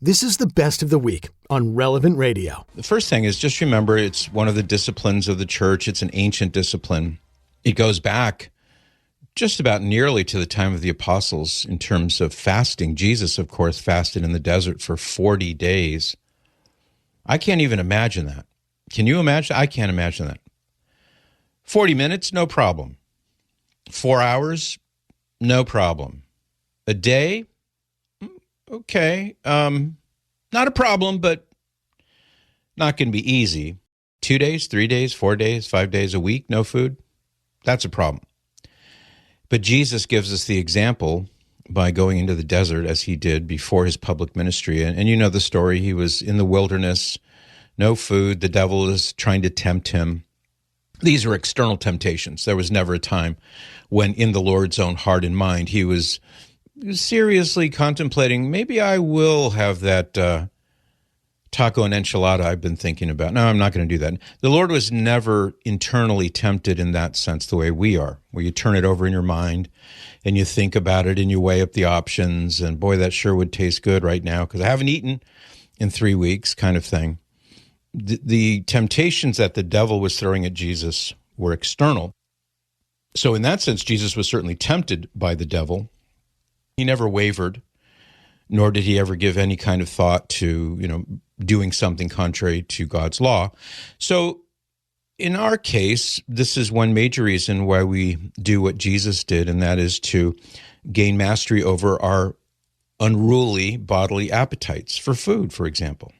This is the best of the week on Relevant Radio. The first thing is just remember it's one of the disciplines of the church. It's an ancient discipline. It goes back just about nearly to the time of the apostles in terms of fasting. Jesus, of course, fasted in the desert for 40 days. I can't even imagine that. Can you imagine? I can't imagine that. 40 minutes, no problem. 4 hours, no problem. A day, okay. Not a problem, but not going to be easy. 2 days, 3 days, 4 days, 5 days a week, no food. That's a problem. But Jesus gives us the example by going into the desert as he did before his public ministry. And you know the story. He was in the wilderness, no food. The devil is trying to tempt him. These were external temptations. There was never a time when in the Lord's own heart and mind, he was seriously contemplating, maybe I will have that taco and enchilada I've been thinking about. No, I'm not going to do that. The Lord was never internally tempted in that sense the way we are, where you turn it over in your mind and you think about it and you weigh up the options and boy, that sure would taste good right now because I haven't eaten in 3 weeks kind of thing. The temptations that the devil was throwing at Jesus were external. So in that sense, Jesus was certainly tempted by the devil. He never wavered, nor did he ever give any kind of thought to, doing something contrary to God's law. So in our case, this is one major reason why we do what Jesus did, and that is to gain mastery over our unruly bodily appetites for food, for example.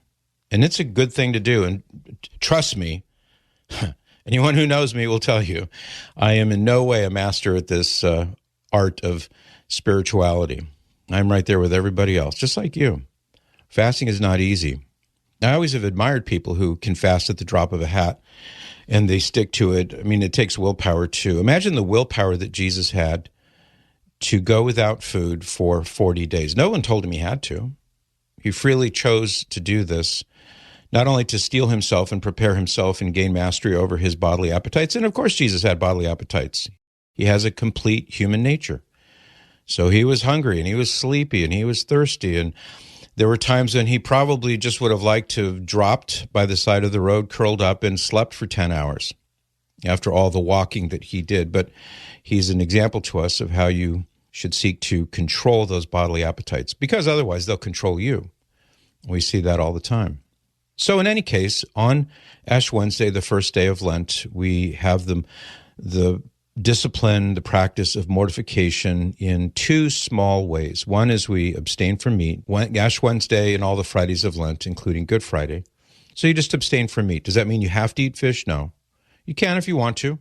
And it's a good thing to do. And trust me, anyone who knows me will tell you, I am in no way a master at this art of spirituality. I'm right there with everybody else, just like you. Fasting is not easy. I always have admired people who can fast at the drop of a hat and they stick to it. I mean, it takes willpower too. Imagine the willpower that Jesus had to go without food for 40 days. No one told him he had to. He freely chose to do this, not only to steel himself and prepare himself and gain mastery over his bodily appetites. And of course, Jesus had bodily appetites. He has a complete human nature. So he was hungry and he was sleepy and he was thirsty. And there were times when he probably just would have liked to have dropped by the side of the road, curled up and slept for 10 hours after all the walking that he did. But he's an example to us of how you should seek to control those bodily appetites because otherwise they'll control you. We see that all the time. So in any case, on Ash Wednesday, the first day of Lent, we have the discipline, the practice of mortification in two small ways. One is we abstain from meat, Ash Wednesday and all the Fridays of Lent, including Good Friday. So you just abstain from meat. Does that mean you have to eat fish? No. You can if you want to.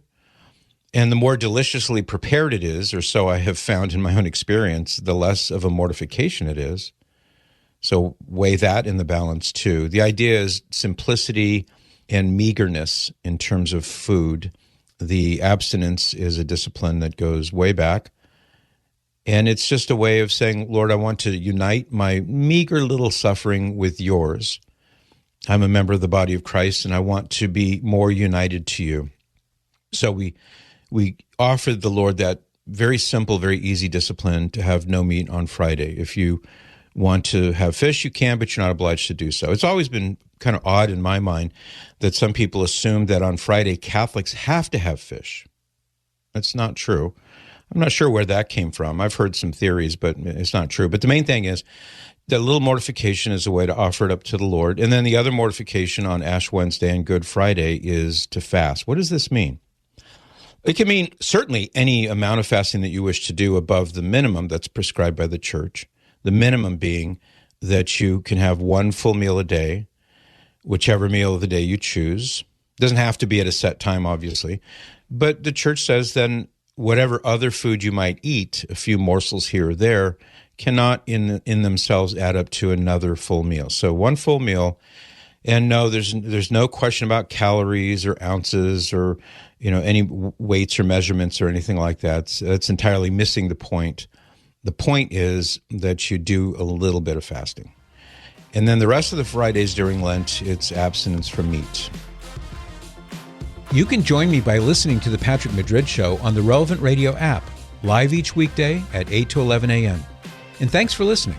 And the more deliciously prepared it is, or so I have found in my own experience, the less of a mortification it is. So weigh that in the balance too. The idea is simplicity and meagerness in terms of food. The abstinence is a discipline that goes way back. And it's just a way of saying, Lord, I want to unite my meager little suffering with yours. I'm a member of the body of Christ, and I want to be more united to you. So we offered the Lord that very simple, very easy discipline to have no meat on Friday. If you want to have fish, you can, but you're not obliged to do so. It's always been kind of odd in my mind that some people assume that on Friday Catholics have to have fish. That's not true. I'm not sure where that came from. I've heard some theories, but it's not true. But the main thing is that little mortification is a way to offer it up to the Lord. And then the other mortification on Ash Wednesday and Good Friday is to fast. What does this mean? It can mean certainly any amount of fasting that you wish to do above the minimum that's prescribed by the church. The minimum being that you can have one full meal a day, whichever meal of the day you choose. It doesn't have to be at a set time, obviously. But the church says then whatever other food you might eat, a few morsels here or there, cannot in themselves add up to another full meal. So one full meal, and no, there's no question about calories or ounces or any weights or measurements or anything like that. That's entirely missing the point. The point is that you do a little bit of fasting. And then the rest of the Fridays during Lent, it's abstinence from meat. You can join me by listening to The Patrick Madrid Show on the Relevant Radio app, live each weekday at 8 to 11 a.m. And thanks for listening.